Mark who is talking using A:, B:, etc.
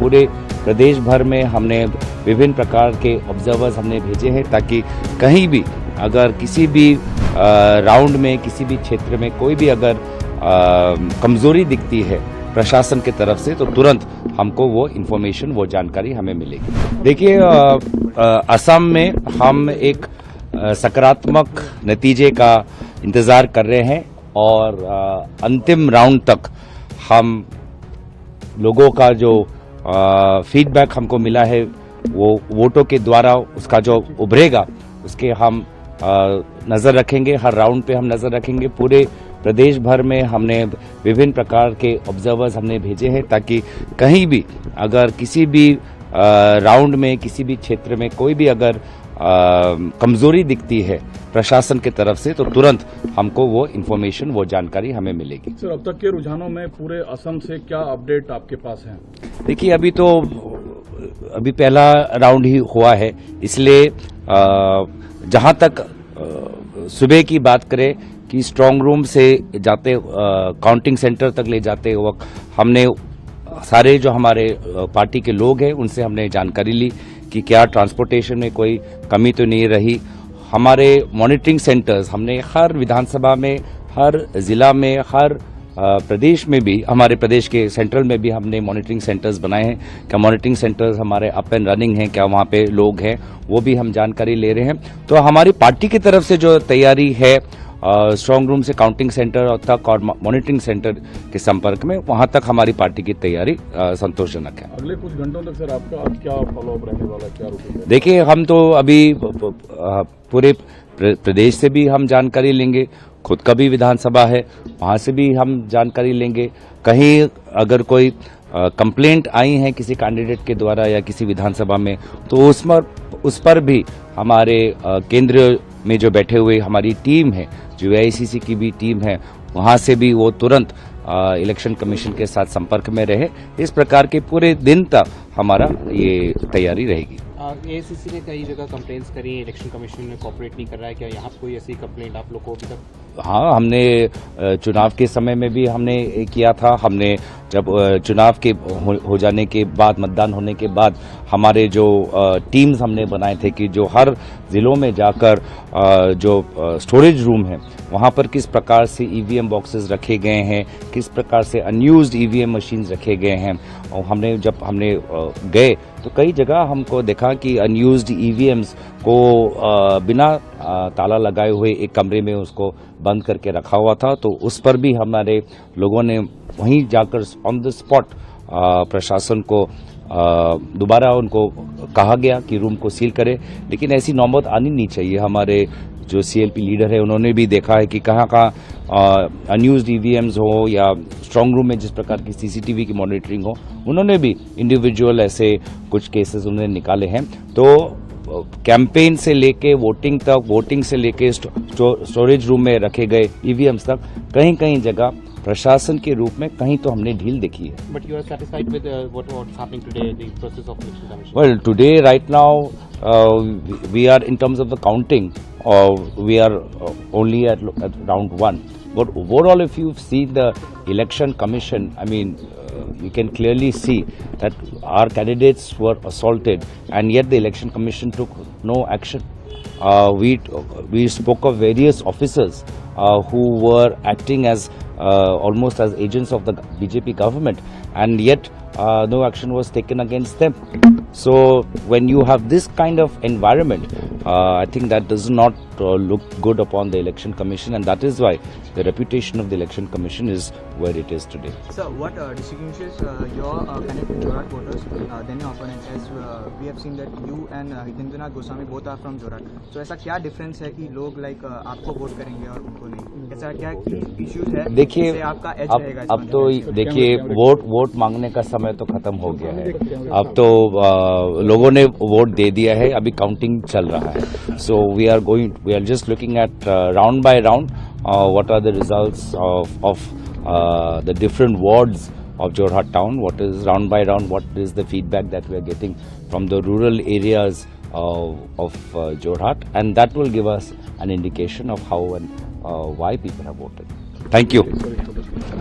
A: पूरे प्रदेश भर में हमने विभिन्न प्रकार के ऑब्जर्वर्स हमने भेजे हैं, ताकि कहीं भी अगर किसी भी राउंड में किसी भी क्षेत्र में कोई भी अगर कमजोरी दिखती है प्रशासन की तरफ से, तो तुरंत हमको वो इन्फॉर्मेशन, वो जानकारी हमें मिलेगी। देखिए, असम में हम एक सकारात्मक नतीजे का इंतजार कर रहे हैं और अंतिम राउंड तक हम लोगों का जो फीडबैक हमको मिला है वो वोटों के द्वारा उसका जो उभरेगा उसके हम नजर रखेंगे। हर राउंड पे हम नजर रखेंगे। पूरे प्रदेश भर में हमने विभिन्न प्रकार के ऑब्जर्वर्स हमने भेजे हैं, ताकि कहीं भी अगर किसी भी राउंड में किसी भी क्षेत्र में कोई भी अगर कमजोरी दिखती है प्रशासन की तरफ से, तो तुरंत हमको वो इन्फॉर्मेशन, वो जानकारी हमें मिलेगी।
B: सर, अब तक के रुझानों में पूरे असम से क्या अपडेट आपके पास है?
A: देखिए, अभी पहला राउंड ही हुआ है, इसलिए जहां तक सुबह की बात करें कि स्ट्रांग रूम से जाते काउंटिंग सेंटर तक ले जाते वक्त हमने सारे जो हमारे पार्टी के लोग हैं उनसे हमने जानकारी ली कि क्या ट्रांसपोर्टेशन में कोई कमी तो नहीं रही। हमारे मॉनिटरिंग सेंटर्स हमने हर विधानसभा में, हर जिला में, हर प्रदेश में भी, हमारे प्रदेश के सेंट्रल में भी हमने मॉनिटरिंग सेंटर्स बनाए हैं। क्या मॉनिटरिंग सेंटर्स हमारे अप एंड रनिंग हैं, क्या वहाँ पे लोग हैं, वो भी हम जानकारी ले रहे हैं। तो हमारी पार्टी की तरफ से जो तैयारी है स्ट्रांग रूम से काउंटिंग सेंटर तक और मॉनिटरिंग सेंटर के संपर्क में, वहां तक हमारी पार्टी की तैयारी संतोषजनक है।
B: अगले कुछ घंटों तक सर आपका क्या फॉलोअप रहने वाला है, क्या रूटीन?
A: देखिए, हम तो अभी पूरे प्रदेश से भी हम जानकारी लेंगे, खुद का भी विधानसभा है वहां से भी हम जानकारी लेंगे। कहीं अगर कोई कंप्लेंट आई है किसी कैंडिडेट के द्वारा या किसी विधानसभा में, तो उस पर भी हमारे केंद्र में जो बैठे हुए हमारी टीम है, जो AICC की भी टीम है, वहां से भी वो तुरंत इलेक्शन कमीशन के साथ संपर्क में रहे। इस प्रकार के पूरे दिन तक हमारा ये तैयारी रहेगी।
C: AICC ने कई जगह कंप्लेंट्स करी, इलेक्शन कमीशन में कोऑपरेट नहीं कर रहा है, क्या यहाँ कोई ऐसी कंप्लेंट आप लोग को अभी तक?
A: हाँ, हमने चुनाव के समय में भी हमने किया था। हमने जब चुनाव के हो जाने के बाद, मतदान होने के बाद, हमारे जो टीम्स हमने बनाए थे कि जो हर जिलों में जाकर जो स्टोरेज रूम है वहाँ पर किस प्रकार से EVM बॉक्सेस रखे गए हैं, किस प्रकार से अनयूज्ड EVM मशीन्स रखे गए हैं। और जब हमने गए तो कई जगह हमको देखा कि अनयूज्ड EVMs को बिना ताला लगाए हुए एक कमरे में उसको बंद करके रखा हुआ था। तो उस पर भी हमारे लोगों ने वहीं जाकर ऑन द स्पॉट प्रशासन को दोबारा उनको कहा गया कि रूम को सील करे, लेकिन ऐसी नौबत आनी नहीं चाहिए। हमारे जो CLP लीडर है उन्होंने भी देखा है कि कहाँ अनयूज्ड EVMs हो या स्ट्रांग रूम में जिस प्रकार की CCTV की मॉनिटरिंग हो, उन्होंने भी इंडिविजुअल ऐसे कुछ केसेस उन्होंने निकाले हैं। तो कैंपेन से लेके वोटिंग तक, वोटिंग से लेके स्टोरेज रूम में रखे गए EVMs तक, कहीं कहीं जगह प्रशासन के रूप में कहीं तो हमने ढील देखी है।
C: But you are satisfied with what's happening today, the process of election commission?
A: Well, today right now we are in terms of the counting, we are only at round 1. But overall, if you've seen the election commission, I mean, you can clearly see that our candidates were assaulted, and yet the election commission took no action. We spoke of various officers who were acting as almost as agents of the BJP government, and yet no action was taken against them. So when you have this kind of environment, I think that does not look good upon the election commission, and that is why the reputation of the election commission is where it is today.
D: Sir, what distinguishes your connect with Jorhat voters than your opponents? As we have seen that you and Hitendranath Goswami both are from Jorhat. So ऐसा क्या difference है कि लोग आपको vote करेंगे और उनको नहीं? ऐसा क्या इश्यूज है?
A: देखिए, अब तो देखिए, वोट मांगने का समय तो खत्म हो गया है। अब तो लोगों ने वोट दे दिया है, अभी काउंटिंग चल रहा है। So we are just looking at round by round what are the results of the different wards of Jorhat town, what is round by round, what is the feedback that we are getting from the rural areas of Jorhat, and that will give us an indication of how and why people have voted. Thank you.